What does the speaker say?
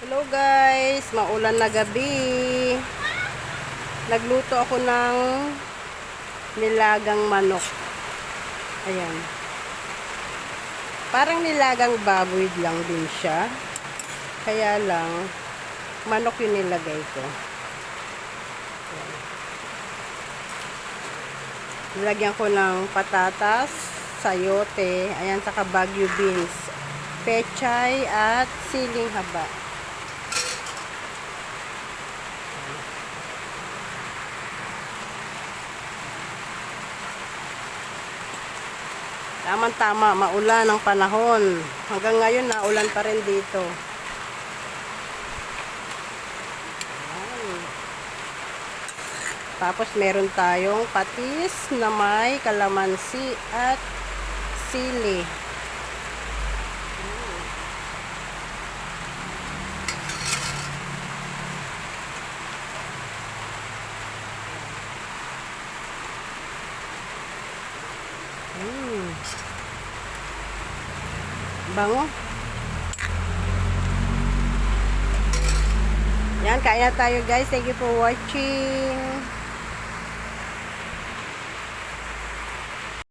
Hello guys, maulan na gabi. Nagluto ako ng nilagang manok. Ayan. Parang nilagang baboy lang din siya. Kaya lang, manok yung nilagay ko. Ayan. Nilagyan ko ng patatas, sayote, ayan, saka Baguio beans, pechay at siling haba. Tama-tama, maulan ang panahon. Hanggang ngayon, naulan pa rin dito. Ayan. Tapos, meron tayong patis na may kalamansi at sili. Bango. Yan, kaya tayo guys. Thank you for watching.